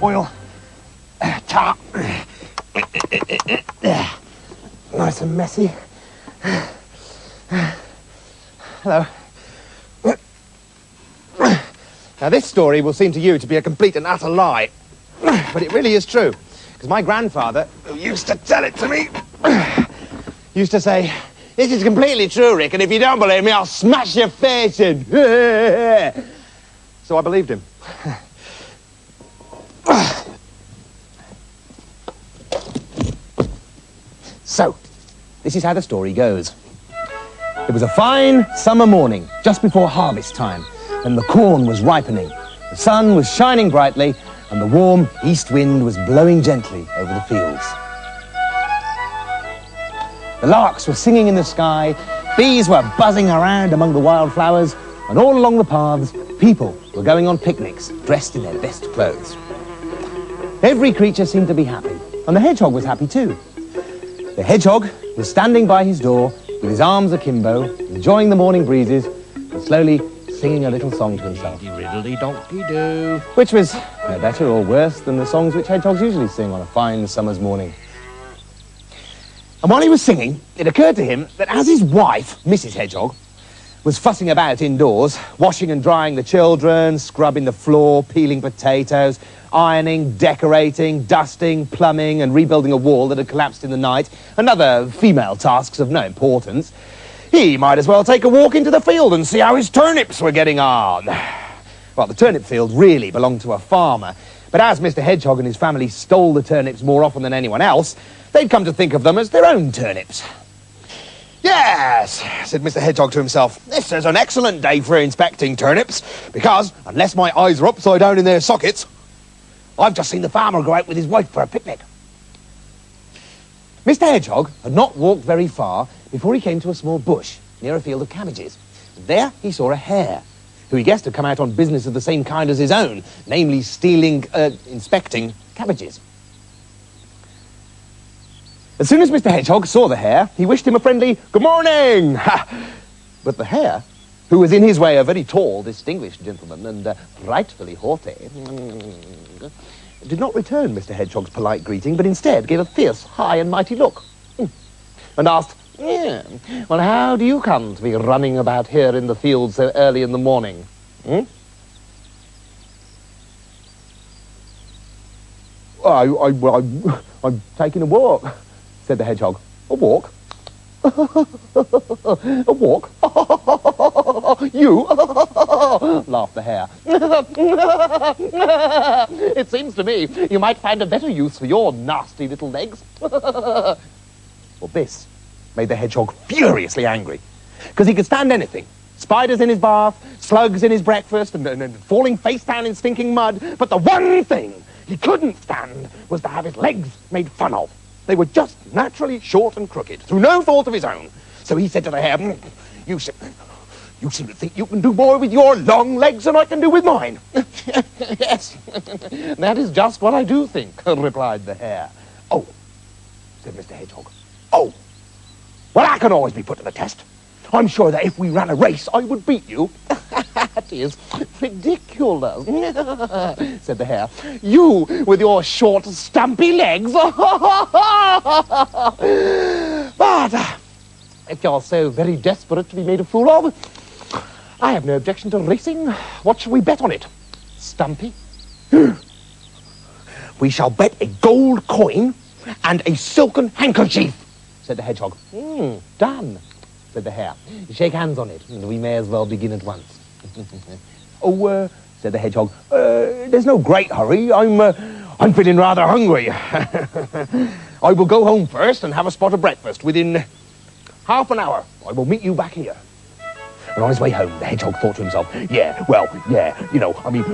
oil, tar. Nice and messy. Hello. Now, this story will seem to you to be a complete and utter lie, but it really is true, because my grandfather, who used to tell it to me, used to say, "This is completely true, Rick, and if you don't believe me, I'll smash your face in." So I believed him. So, this is how the story goes. It was a fine summer morning, just before harvest time, and the corn was ripening. The sun was shining brightly, and the warm east wind was blowing gently over the fields. The larks were singing in the sky, bees were buzzing around among the wildflowers, and all along the paths, people were going on picnics, dressed in their best clothes. Every creature seemed to be happy, and the hedgehog was happy too. The hedgehog was standing by his door, with his arms akimbo, enjoying the morning breezes, and slowly singing a little song to himself. Riddle-dee-donkey-doo. Which was no better or worse than the songs which hedgehogs usually sing on a fine summer's morning. And while he was singing, it occurred to him that as his wife, Mrs. Hedgehog, was fussing about indoors, washing and drying the children, scrubbing the floor, peeling potatoes, ironing, decorating, dusting, plumbing, and rebuilding a wall that had collapsed in the night, and other female tasks of no importance, he might as well take a walk into the field and see how his turnips were getting on. Well, the turnip field really belonged to a farmer, but as Mr. Hedgehog and his family stole the turnips more often than anyone else, they'd come to think of them as their own turnips. "Yes," said Mr. Hedgehog to himself, "this is an excellent day for inspecting turnips, because, unless my eyes are upside down in their sockets, I've just seen the farmer go out with his wife for a picnic." Mr. Hedgehog had not walked very far before he came to a small bush near a field of cabbages. There he saw a hare, who he guessed had come out on business of the same kind as his own, namely inspecting cabbages. As soon as Mr. Hedgehog saw the hare, he wished him a friendly "Good morning!" But the hare, who was in his way a very tall, distinguished gentleman and frightfully haughty, did not return Mr. Hedgehog's polite greeting, but instead gave a fierce, high and mighty look, and asked, "Well, how do you come to be running about here in the field so early in the morning? I'm taking a walk," said the hedgehog. "A walk? A walk? You?" laughed the hare. "It seems to me you might find a better use for your nasty little legs." Well, this made the hedgehog furiously angry, because he could stand anything. Spiders in his bath, slugs in his breakfast, and falling face down in stinking mud. But the one thing he couldn't stand was to have his legs made fun of. They were just naturally short and crooked, through no fault of his own. So he said to the hare, You seem to think you can do more with your long legs than I can do with mine." "Yes, that is just what I do think," replied the hare. "Oh," said Mr. Hedgehog. "Oh, well, I can always be put to the test. I'm sure that if we ran a race, I would beat you." "That is ridiculous," said the hare. "You with your short, stumpy legs." "But if you're so very desperate to be made a fool of, I have no objection to racing. What shall we bet on it? Stumpy?" "We shall bet a gold coin and a silken handkerchief," said the hedgehog. "Done," said the hare. "Shake hands on it, and we may as well begin at once." "Oh, said the hedgehog, "there's no great hurry. I'm feeling rather hungry. I will go home first and have a spot of breakfast. Within half an hour, I will meet you back here." And on his way home, the hedgehog thought to himself,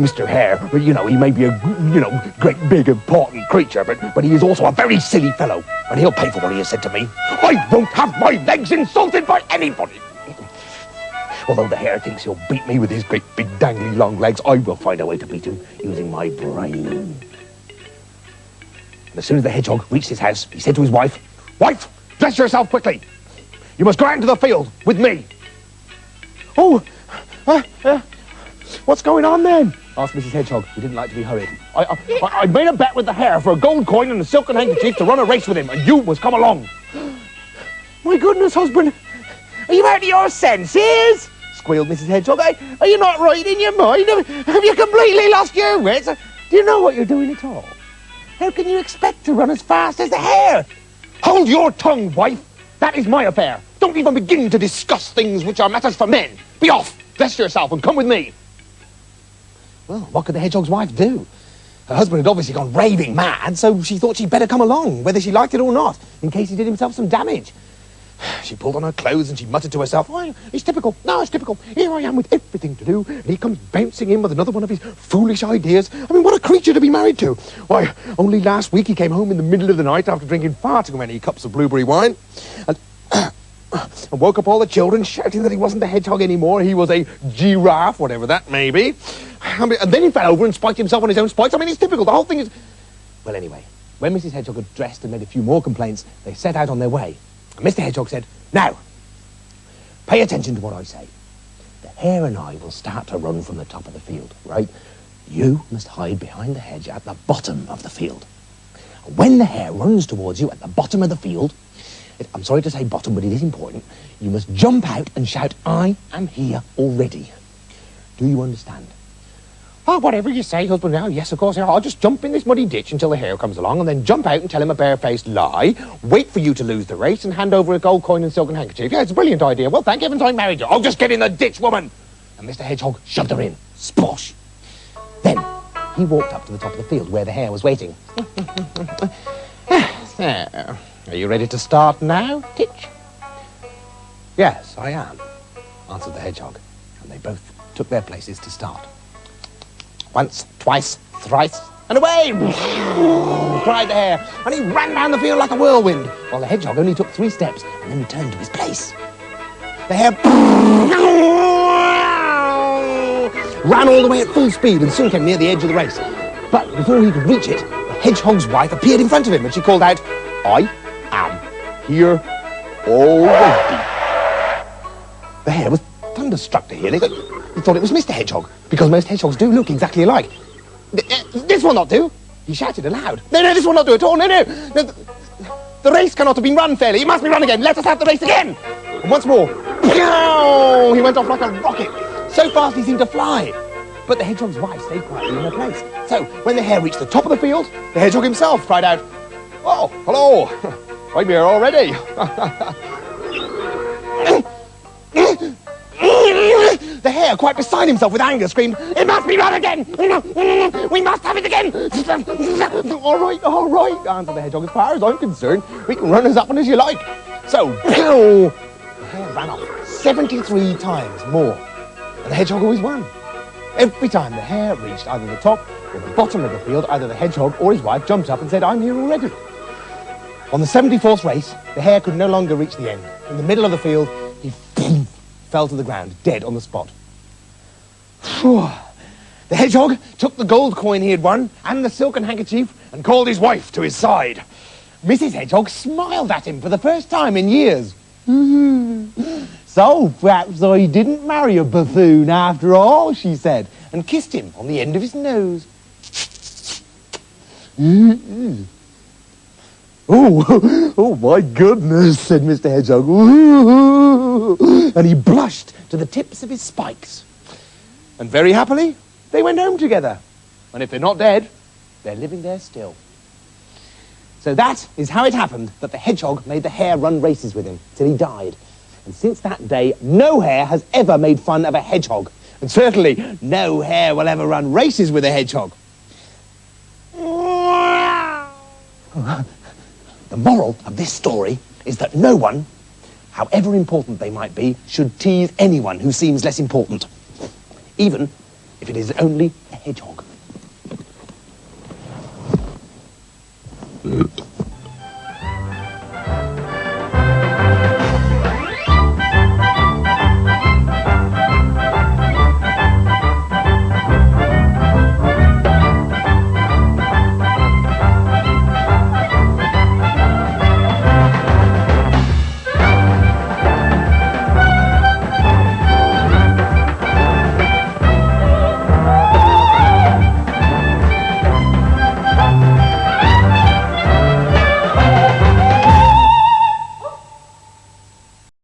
Mr. Hare, he may be a, great, big, important creature, but he is also a very silly fellow, and he'll pay for what he has said to me. I won't have my legs insulted by anybody. Although the hare thinks he'll beat me with his great, big, dangly, long legs, I will find a way to beat him using my brain. And as soon as the hedgehog reached his house, he said to his wife, "Wife, dress yourself quickly. You must go out into the field with me." "Oh, what's going on then?" asked Mrs. Hedgehog, who didn't like to be hurried. I made a bet with the hare for a gold coin and a silken handkerchief to run a race with him, and you must come along. My goodness, husband, are you out of your senses? Squealed Mrs. Hedgehog. Are you not right in your mind? Have you completely lost your wits? Do you know what you're doing at all? How can you expect to run as fast as the hare? Hold your tongue, wife. That is my affair. Don't even begin to discuss things which are matters for men. Be off, dress yourself, and come with me. Well, what could the hedgehog's wife do? Her husband had obviously gone raving mad, so she thought she'd better come along, whether she liked it or not, in case he did himself some damage. She pulled on her clothes and she muttered to herself, "Oh, it's typical. No, it's typical. Here I am with everything to do, and he comes bouncing in with another one of his foolish ideas. I mean, what a creature to be married to. Why, only last week he came home in the middle of the night after drinking far too many cups of blueberry wine, and woke up all the children shouting that he wasn't a hedgehog anymore. He was a giraffe, whatever that may be. And then he fell over and spiked himself on his own spikes. I mean, it's typical. The whole thing is..." Well, anyway, when Mrs. Hedgehog had dressed and made a few more complaints, they set out on their way. And Mr. Hedgehog said, "Now, pay attention to what I say. The hare and I will start to run from the top of the field, right? You must hide behind the hedge at the bottom of the field. And when the hare runs towards you at the bottom of the field, I'm sorry to say bottom, but it is important, you must jump out and shout, 'I am here already.' Do you understand?" "Oh, whatever you say, husband." "Oh, yes, of course. I'll just jump in this muddy ditch until the hare comes along, and then jump out and tell him a barefaced lie, wait for you to lose the race, and hand over a gold coin and silken handkerchief. Yeah, it's a brilliant idea. Well, thank heavens I married you. Oh, just get in the ditch, woman." And Mr. Hedgehog shoved her in. Splosh. Then he walked up to the top of the field where the hare was waiting. "So, are you ready to start now, Titch?" "Yes, I am," answered the hedgehog, and they both took their places to start. Once, twice, thrice, and away! Cried the hare, and he ran down the field like a whirlwind, while the hedgehog only took 3 steps and then returned to his place. The hare ran all the way at full speed and soon came near the edge of the race. But before he could reach it, the hedgehog's wife appeared in front of him, and she called out, "I am here already." The hare was thunderstruck to hear this. He thought it was Mr. Hedgehog, because most hedgehogs do look exactly alike. "This will not do," he shouted aloud. No, this will not do at all. No. The race cannot have been run fairly. It must be run again. Let us have the race again." And once more, he went off like a rocket. So fast he seemed to fly. But the hedgehog's wife stayed quietly in her place. So when the hare reached the top of the field, the hedgehog himself cried out, "Oh, hello. I'm here already." The hare, quite beside himself with anger, screamed, "It must be run again! We must have it again!" All right, answered the hedgehog. "As far as I'm concerned, we can run as often as you like." So, the hare ran off 73 times more, and the hedgehog always won. Every time the hare reached either the top or the bottom of the field, either the hedgehog or his wife jumped up and said, "I'm here already." On the 74th race, the hare could no longer reach the end. In the middle of the field, he fell to the ground, dead on the spot. The hedgehog took the gold coin he had won and the silken handkerchief and called his wife to his side. Mrs. Hedgehog smiled at him for the first time in years. "So perhaps I didn't marry a buffoon after all," she said, and kissed him on the end of his nose. Oh, my goodness," said Mr. Hedgehog. And he blushed to the tips of his spikes. And very happily, they went home together. And if they're not dead, they're living there still. So that is how it happened that the hedgehog made the hare run races with him till he died. And since that day, no hare has ever made fun of a hedgehog. And certainly, no hare will ever run races with a hedgehog. The moral of this story is that no one, however important they might be, should tease anyone who seems less important, even if it is only a hedgehog.